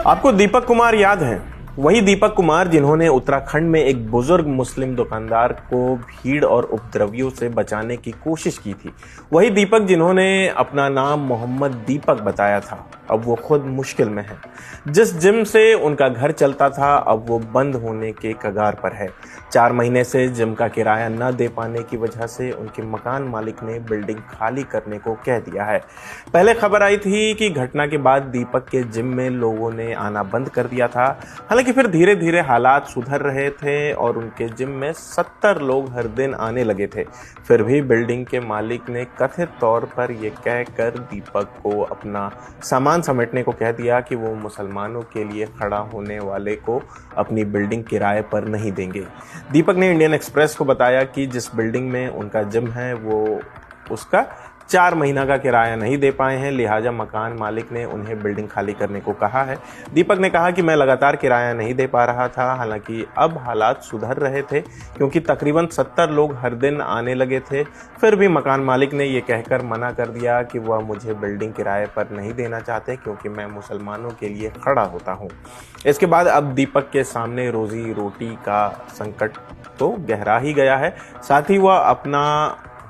आपको दीपक कुमार याद है? वही दीपक कुमार जिन्होंने उत्तराखंड में एक बुजुर्ग मुस्लिम दुकानदार को भीड़ और उपद्रवियों से बचाने की कोशिश की थी। वही दीपक जिन्होंने अपना नाम मोहम्मद दीपक बताया था, अब वो खुद मुश्किल में है। जिस जिम से उनका घर चलता था, अब वो बंद होने के कगार पर है। 4 महीने से जिम का किराया न दे पाने की वजह से उनके मकान मालिक ने बिल्डिंग खाली करने को कह दिया है। पहले खबर आई थी कि घटना के बाद दीपक के जिम में लोगों ने आना बंद कर दिया था। हालांकि फिर धीरे धीरे हालात सुधर रहे थे और उनके जिम में 70 लोग हर दिन आने लगे थे। फिर भी बिल्डिंग के मालिक ने कथित तौर पर यह कहकर दीपक को अपना सामान समेटने को कह दिया कि वो मुसलमानों के लिए खड़ा होने वाले को अपनी बिल्डिंग किराए पर नहीं देंगे। दीपक ने इंडियन एक्सप्रेस को बताया कि जिस बिल्डिंग में उनका जिम है वो उसका 4 महीना का किराया नहीं दे पाए हैं, लिहाजा मकान मालिक ने उन्हें बिल्डिंग खाली करने को कहा है। दीपक ने कहा कि मैं लगातार किराया नहीं दे पा रहा था। हालांकि अब हालात सुधर रहे थे क्योंकि तकरीबन 70 लोग हर दिन आने लगे थे। फिर भी मकान मालिक ने यह कहकर मना कर दिया कि वह मुझे बिल्डिंग किराए पर नहीं देना चाहते क्योंकि मैं मुसलमानों के लिए खड़ा होता हूँ। इसके बाद अब दीपक के सामने रोजी रोटी का संकट तो गहरा ही गया है, साथ ही वह अपना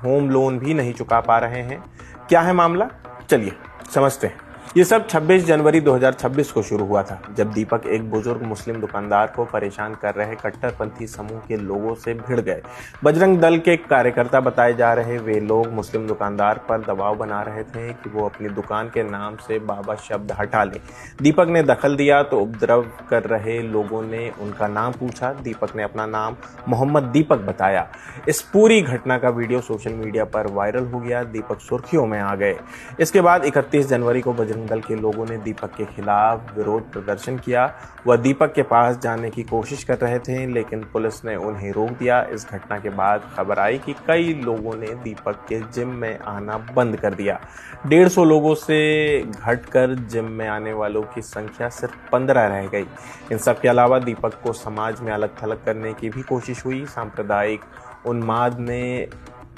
होम लोन भी नहीं चुका पा रहे हैं। क्या है मामला, चलिए समझते हैं। ये सब 26 जनवरी 2026 को शुरू हुआ था, जब दीपक एक बुजुर्ग मुस्लिम दुकानदार को परेशान कर रहे कट्टरपंथी समूह के लोगों से भिड़ गए। बजरंग दल के कार्यकर्ता बताए जा रहे वे लोग मुस्लिम दुकानदार पर दबाव बना रहे थे कि वो अपनी दुकान के नाम से बाबा शब्द हटा ले। दीपक ने दखल दिया तो उपद्रव कर रहे लोगों ने उनका नाम पूछा। दीपक ने अपना नाम मोहम्मद दीपक बताया। इस पूरी घटना का वीडियो सोशल मीडिया पर वायरल हो गया। दीपक सुर्खियों में आ गए। इसके बाद 31 जनवरी को बजरंग दल के लोगों ने दीपक के खिलाफ विरोध प्रदर्शन किया। वह दीपक के पास जाने की कोशिश कर रहे थे, लेकिन पुलिस ने उन्हें रोक दिया। इस घटना के बाद खबर आई कि कई लोगों ने दीपक के जिम में आना बंद कर दिया। 150 लोगों से घटकर जिम में आने वालों की संख्या सिर्फ 15 रह गई। इन सब के अलावा दीपक को समाज में अलग थलग करने की भी कोशिश हुई। सांप्रदायिक उन्माद ने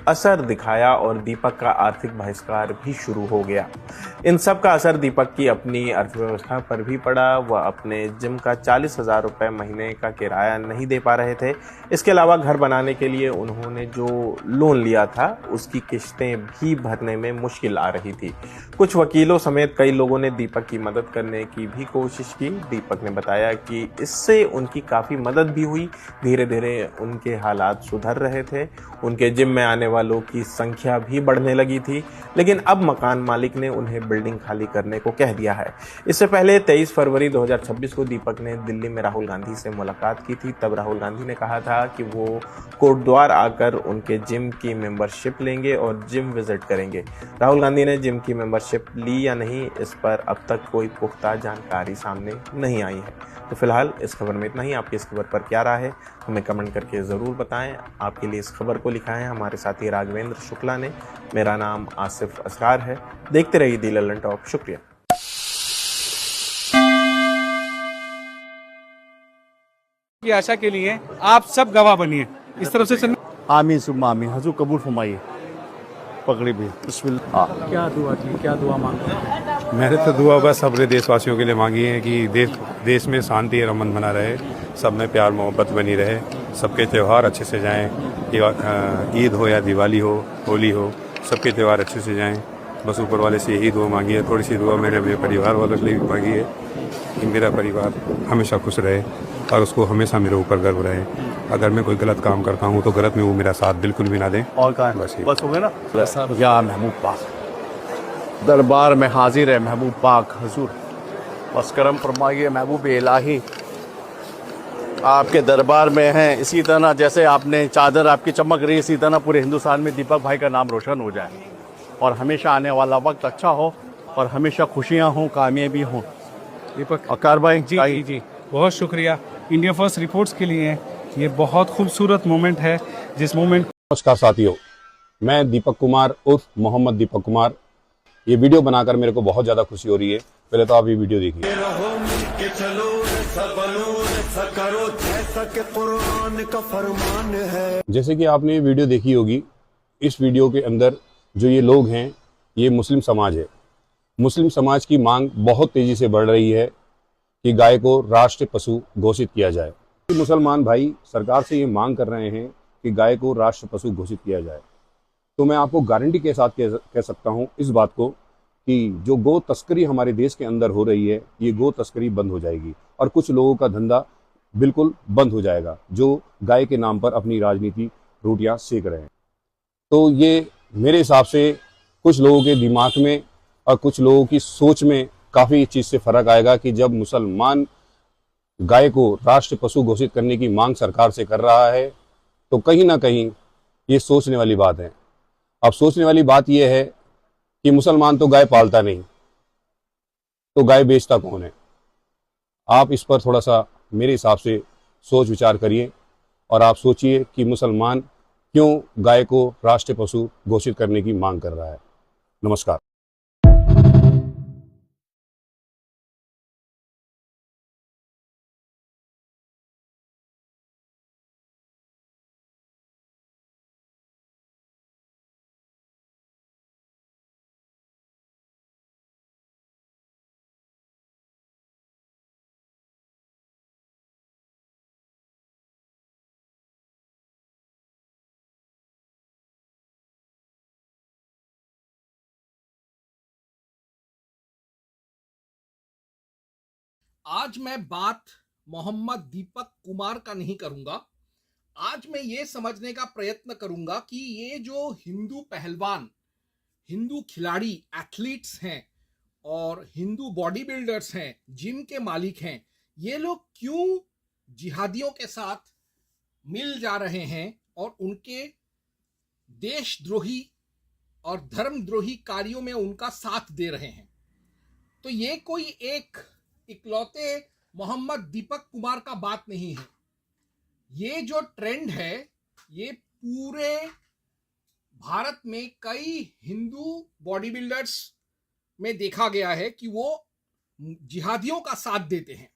असर दिखाया और दीपक का आर्थिक बहिष्कार भी शुरू हो गया। इन सब का असर दीपक की अपनी अर्थव्यवस्था पर भी पड़ा। वह अपने जिम का 40,000 रुपये महीने का किराया नहीं दे पा रहे थे। इसके अलावा घर बनाने के लिए उन्होंने जो लोन लिया था उसकी किश्तें भी भरने में मुश्किल आ रही थी। कुछ वकीलों समेत कई लोगों ने दीपक की मदद करने की भी कोशिश की। दीपक ने बताया कि इससे उनकी काफ़ी मदद भी हुई। धीरे धीरे उनके हालात सुधर रहे थे। उनके जिम में आने वालों की संख्या भी बढ़ने लगी थी, लेकिन अब मकान मालिक ने उन्हें बिल्डिंग खाली करने को कह दिया है। इससे पहले 23 फरवरी 2026 को दीपक ने दिल्ली में राहुल गांधी से मुलाकात की थी। तब राहुल गांधी ने कहा था कि वो कोटद्वार आकर उनके जिम की मेंबरशिप लेंगे और जिम विजिट करेंगे। राहुल गांधी ने जिम की मेंबरशिप ली या नहीं, इस पर अब तक कोई पुख्ता जानकारी सामने नहीं आई है। तो फिलहाल इस खबर में इतना ही। आपकी इस खबर पर क्या राय है, हमें कमेंट करके ज़रूर बताएं। आपके लिए इस खबर को लिखा है हमारे साथी राघवेंद्र शुक्ला ने। मेरा नाम आसिफ असरार है। देखते रहिए दी लल्लन टॉप। शुक्रिया। की आशा के लिए आप सब गवाह बनिए। इस तरफ से चलना। आमीन सुम्मा आमीन। हुजूर कबूल फरमाइए। पकड़ी भी बिस्मिल्लाह। क्या दुआ की, क्या दुआ मांगी? मैंने तो दुआ बस अपने देशवासियों के लिए मांगी है कि देश में शांति और अमन बना रहे, सब में प्यार मोहब्बत बनी रहे, सबके त्यौहार अच्छे से जाएं। ईद हो या दिवाली हो, होली हो, सबके त्यौहार अच्छे से जाएं। बस ऊपर वाले से यही दुआ मांगी है। थोड़ी सी दुआ मैंने अपने परिवार वालों के लिए भी मांगी है कि मेरा परिवार हमेशा खुश रहे और उसको हमेशा मेरे ऊपर गर्व रहे। अगर मैं कोई गलत काम करता हूँ तो गलत में वो मेरा साथ बिल्कुल भी ना दें। और कहा बस हो गया ना। या महबूब पाक दरबार में हाजिर है महबूब पाक हुजूर, बस करम फरमाइए महबूब इलाही। आपके दरबार में हैं, इसी तरह जैसे आपने चादर आपकी चमक रही, इसी तरह पूरे हिंदुस्तान में दीपक भाई का नाम रोशन हो जाए और हमेशा आने वाला वक्त अच्छा हो और हमेशा खुशियाँ हों, कामयाबी हों। दीपक अकार भाई जी बहुत शुक्रिया इंडिया फर्स्ट रिपोर्ट्स के लिए। ये बहुत खूबसूरत मोमेंट है जिस मोमेंट। नमस्कार साथियों, मैं दीपक कुमार उर्फ मोहम्मद दीपक कुमार। ये वीडियो बनाकर मेरे को बहुत ज़्यादा खुशी हो रही है। पहले तो आप ये वीडियो देखिए। जैसे कि आपने वीडियो देखी होगी, इस वीडियो के अंदर जो ये लोग हैं ये मुस्लिम समाज है। मुस्लिम समाज की मांग बहुत तेजी से बढ़ रही है कि गाय को राष्ट्रीय पशु घोषित किया जाए। मुसलमान भाई सरकार से ये मांग कर रहे हैं कि गाय को राष्ट्रीय पशु घोषित किया जाए। तो मैं आपको गारंटी के साथ कह सकता हूँ इस बात को कि जो गो तस्करी हमारे देश के अंदर हो रही है, ये गो तस्करी बंद हो जाएगी और कुछ लोगों का धंधा बिल्कुल बंद हो जाएगा जो गाय के नाम पर अपनी राजनीति रोटियां सेक रहे हैं। तो ये मेरे हिसाब से कुछ लोगों के दिमाग में और कुछ लोगों की सोच में काफ़ी इस चीज़ से फर्क आएगा कि जब मुसलमान गाय को राष्ट्रीय पशु घोषित करने की मांग सरकार से कर रहा है तो कहीं ना कहीं ये सोचने वाली बात है। अब सोचने वाली बात यह है कि मुसलमान तो गाय पालता नहीं, तो गाय बेचता कौन है? आप इस पर थोड़ा सा मेरे हिसाब से सोच विचार करिए और आप सोचिए कि मुसलमान क्यों गाय को राष्ट्रीय पशु घोषित करने की मांग कर रहा है। नमस्कार। आज मैं बात मोहम्मद दीपक कुमार का नहीं करूंगा। आज मैं ये समझने का प्रयत्न करूंगा कि ये जो हिंदू पहलवान, हिंदू खिलाड़ी, एथलीट्स हैं और हिंदू बॉडी बिल्डर्स हैं, जिम के मालिक हैं, ये लोग क्यों जिहादियों के साथ मिल जा रहे हैं और उनके देशद्रोही और धर्मद्रोही कार्यों में उनका साथ दे रहे हैं। तो ये कोई एक इकलौते मोहम्मद दीपक कुमार का बात नहीं है। ये जो ट्रेंड है ये पूरे भारत में कई हिंदू बॉडी बिल्डर्स में देखा गया है कि वो जिहादियों का साथ देते हैं।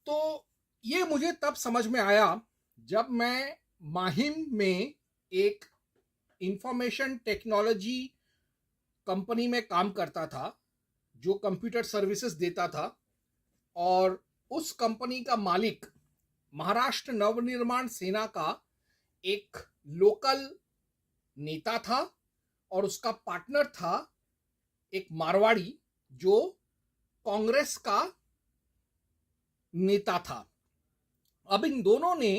तो ये मुझे तब समझ में आया जब मैं माहिम में एक इंफॉर्मेशन टेक्नोलॉजी कंपनी में काम करता था जो कंप्यूटर सर्विसेज देता था, और उस कंपनी का मालिक महाराष्ट्र नवनिर्माण सेना का एक लोकल नेता था और उसका पार्टनर था एक मारवाड़ी जो कांग्रेस का नेता था। अब इन दोनों ने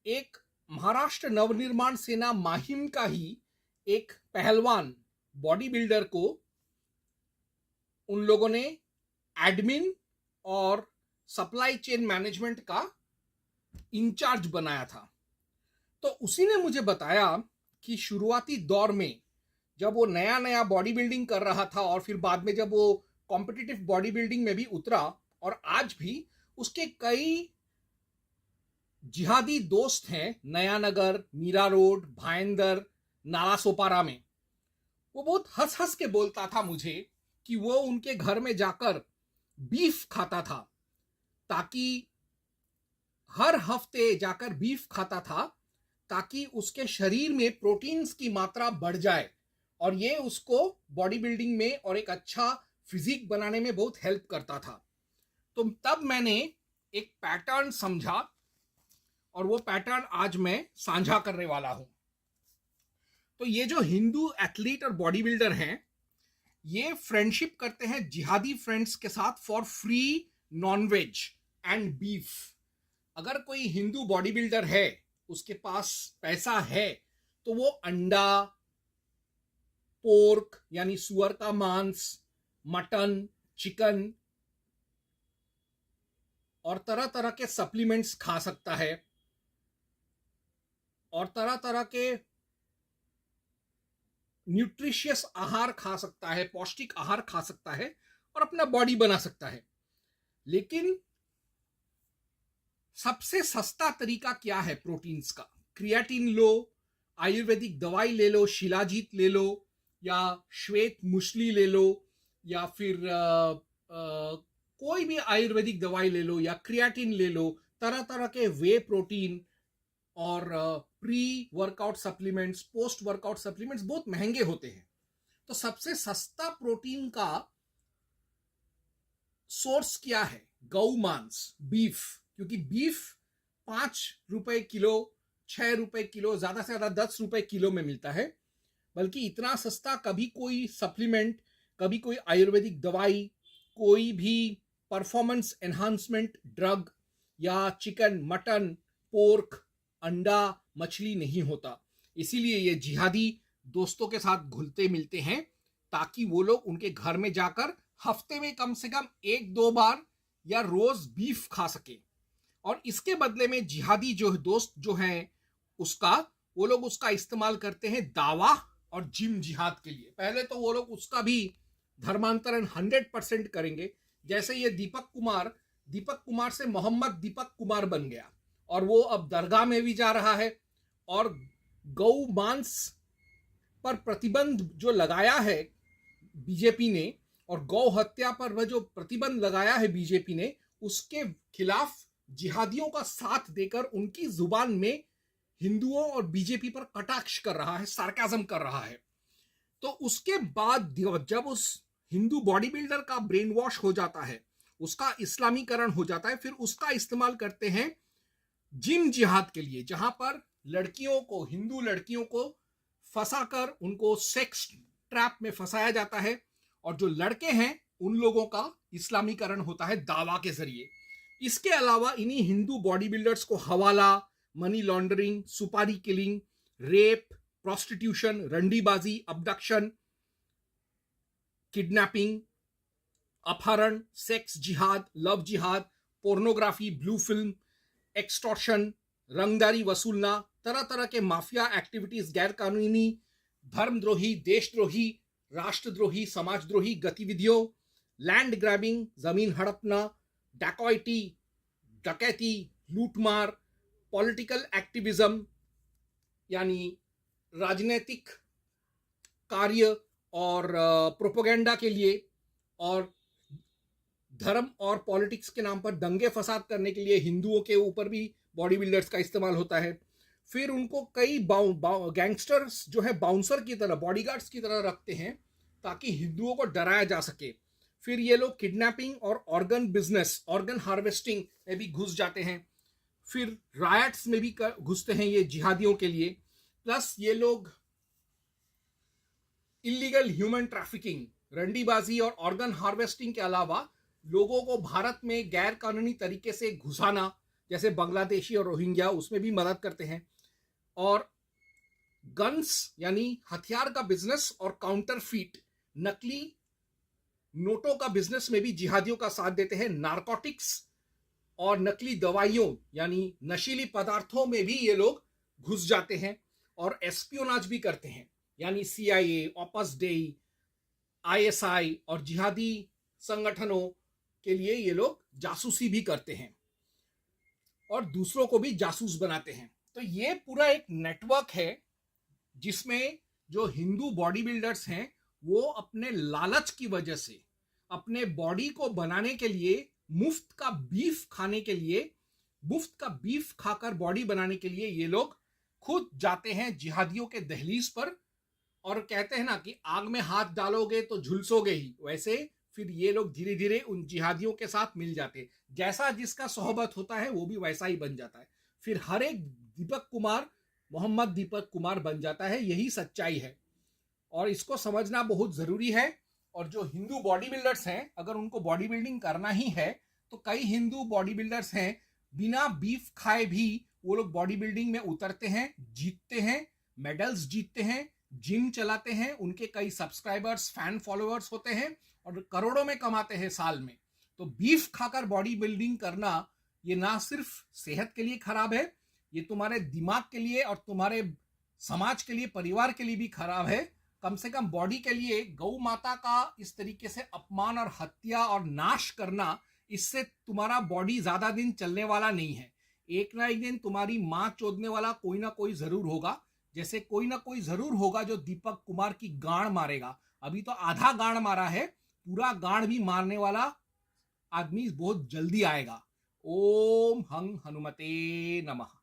एक महाराष्ट्र नवनिर्माण सेना माहिम का ही एक पहलवान बॉडी बिल्डर को उन लोगों ने एडमिन और सप्लाई चेन मैनेजमेंट का इंचार्ज बनाया था। तो उसी ने मुझे बताया कि शुरुआती दौर में जब वो नया नया बॉडी बिल्डिंग कर रहा था और फिर बाद में जब वो कॉम्पिटिटिव बॉडी बिल्डिंग में भी उतरा, और आज भी उसके कई जिहादी दोस्त हैं नयानगर, मीरा रोड, भाईंदर, नालासोपारा में। वो बहुत हंस हंस के बोलता था मुझे कि वो उनके घर में जाकर बीफ खाता था, ताकि हर हफ्ते जाकर बीफ खाता था ताकि उसके शरीर में प्रोटीन्स की मात्रा बढ़ जाए और ये उसको बॉडी बिल्डिंग में और एक अच्छा फिजिक बनाने में बहुत हेल्प करता था। तो तब मैंने एक पैटर्न समझा और वो पैटर्न आज मैं साझा करने वाला हूं। तो ये जो हिंदू एथलीट और बॉडी बिल्डर हैं, ये फ्रेंडशिप करते हैं जिहादी फ्रेंड्स के साथ for free nonveg and beef. अगर कोई हिंदू बॉडी बिल्डर है, उसके पास पैसा है, तो वो अंडा, पोर्क यानी सुअर का मांस, मटन, चिकन और तरह तरह के सप्लीमेंट्स खा सकता है और तरह तरह के न्यूट्रिशियस आहार खा सकता है, पौष्टिक आहार खा सकता है और अपना बॉडी बना सकता है। लेकिन सबसे सस्ता तरीका क्या है प्रोटीन्स का? क्रिएटिन लो, आयुर्वेदिक दवाई ले लो, शिलाजीत ले लो या श्वेत मुसली ले लो या फिर कोई भी आयुर्वेदिक दवाई ले लो या क्रिएटिन ले लो। तरह तरह के वे प्रोटीन और pre workout supplements, post workout supplements बहुत महंगे होते हैं। तो सबसे सस्ता प्रोटीन का सोर्स क्या है? गौ मांस, बीफ। क्योंकि बीफ 5 रुपए किलो, 6 रुपए किलो, ज्यादा से ज्यादा 10 रुपए किलो में मिलता है। बल्कि इतना सस्ता कभी कोई सप्लीमेंट, कभी कोई आयुर्वेदिक दवाई, कोई भी परफॉर्मेंस एनहांसमेंट ड्रग या चिकन, मटन, पोर्क, अंडा, मछली नहीं होता। इसीलिए ये जिहादी दोस्तों के साथ घुलते मिलते हैं ताकि वो लोग उनके घर में जाकर हफ्ते में कम से कम 1-2 बार या रोज बीफ खा सके। और इसके बदले में जिहादी जो दोस्त जो हैं वो लोग उसका इस्तेमाल करते हैं दावा और जिम जिहाद के लिए। पहले तो वो लोग उसका भी धर्मांतरण 100% करेंगे। जैसे ये दीपक कुमार से मोहम्मद दीपक कुमार बन गया और वो अब दरगाह में भी जा रहा है। और गौ मांस पर प्रतिबंध जो लगाया है बीजेपी ने, और गौ हत्या पर वह जो प्रतिबंध लगाया है बीजेपी ने, उसके खिलाफ जिहादियों का साथ देकर उनकी जुबान में हिंदुओं और बीजेपी पर कटाक्ष कर रहा है, सार्काज्म कर रहा है। तो उसके बाद जब उस हिंदू बॉडी बिल्डर का ब्रेन वॉश हो जाता है, उसका इस्लामीकरण हो जाता है, फिर उसका इस्तेमाल करते हैं जिम जिहाद के लिए, जहां पर हिंदू लड़कियों को फंसाकर उनको सेक्स ट्रैप में फंसाया जाता है। और जो लड़के हैं उन लोगों का इस्लामीकरण होता है दावा के जरिए। इसके अलावा इन्हीं हिंदू बॉडी बिल्डर्स को hawala, money laundering, supari killing, rape, prostitution, रंडीबाजी, अबडक्शन, किडनैपिंग, अपहरण, sex jihad, love jihad, pornography, blue film, extortion, रंगदारी वसूलना, तरह तरह के माफिया एक्टिविटीज, गैर कानूनी, धर्मद्रोही, देशद्रोही, राष्ट्रद्रोही, समाजद्रोही गतिविधियों, लैंड ग्रैबिंग, जमीन हड़पना, डकैती, लूटमार, पॉलिटिकल एक्टिविज्म यानी राजनीतिक कार्य और प्रोपेगेंडा के लिए, और धर्म और पॉलिटिक्स के नाम पर दंगे फसाद करने के लिए हिंदुओं के ऊपर भी बॉडी बिल्डर्स का इस्तेमाल होता है। फिर उनको कई गैंगस्टर्स जो है बाउंसर की तरह, बॉडीगार्ड्स की तरह रखते हैं ताकि हिंदुओं को डराया जा सके। फिर ये लोग किडनैपिंग और ऑर्गन बिजनेस, ऑर्गन हार्वेस्टिंग में भी घुस जाते हैं। फिर रायट्स में भी घुसते हैं ये जिहादियों के लिए। प्लस ये लोग इलीगल ह्यूमन ट्रैफिकिंग, रंडीबाजी और ऑर्गन हार्वेस्टिंग के अलावा लोगों को भारत में गैर कानूनी तरीके से घुसाना, जैसे बांग्लादेशी और रोहिंग्या, उसमें भी मदद करते हैं। और गन्स यानी हथियार का बिजनेस और काउंटरफीट, नकली नोटों का बिजनेस में भी जिहादियों का साथ देते हैं। नारकोटिक्स और नकली दवाइयों यानी नशीली पदार्थों में भी ये लोग घुस जाते हैं। और एस्पियोनाज भी करते हैं, यानी CIA, ऑपस डेई, ISI और जिहादी संगठनों के लिए ये लोग जासूसी भी करते हैं और दूसरों को भी जासूस बनाते हैं। तो ये पूरा एक नेटवर्क है जिसमें जो हिंदू बॉडी बिल्डर्स हैं वो अपने लालच की वजह से, अपने बॉडी को बनाने के लिए, मुफ्त का बीफ खाने के लिए, मुफ्त का बीफ खाकर बॉडी बनाने के लिए ये लोग खुद जाते हैं जिहादियों के दहलीज पर और कहते हैं ना कि आग में हाथ डालोगे तो झुलसोगे ही, वैसे फिर ये लोग धीरे धीरे उन जिहादियों के साथ मिल जाते। जैसा जिसका सोहबत होता है वो भी वैसा ही बन जाता है। फिर हर एक मोहम्मद दीपक कुमार बन जाता है। यही सच्चाई है और इसको समझना बहुत जरूरी है। और जो हिंदू बॉडी बिल्डर्स हैं, अगर उनको बॉडी बिल्डिंग करना ही है तो कई हिंदू बॉडी बिल्डर्स हैं बिना बीफ खाए भी वो लोग बॉडी बिल्डिंग में उतरते हैं, जीतते हैं, मेडल्स जीतते हैं, जिम चलाते हैं, उनके कई सब्सक्राइबर्स, फैन फॉलोअर्स होते हैं और करोड़ों में कमाते हैं साल में। तो बीफ खाकर बॉडी बिल्डिंग करना ये ना सिर्फ सेहत के लिए खराब है, ये तुम्हारे दिमाग के लिए और तुम्हारे समाज के लिए, परिवार के लिए भी खराब है। कम से कम बॉडी के लिए गौ माता का इस तरीके से अपमान और हत्या और नाश करना, इससे तुम्हारा बॉडी ज्यादा दिन चलने वाला नहीं है। एक ना एक दिन तुम्हारी मां चोदने वाला कोई ना कोई जरूर होगा, जैसे कोई ना कोई जरूर होगा जो दीपक कुमार की गांड मारेगा। अभी तो आधा गांड मारा है, पूरा गांड भी मारने वाला आदमी बहुत जल्दी आएगा। ओम हं हनुमते नमः।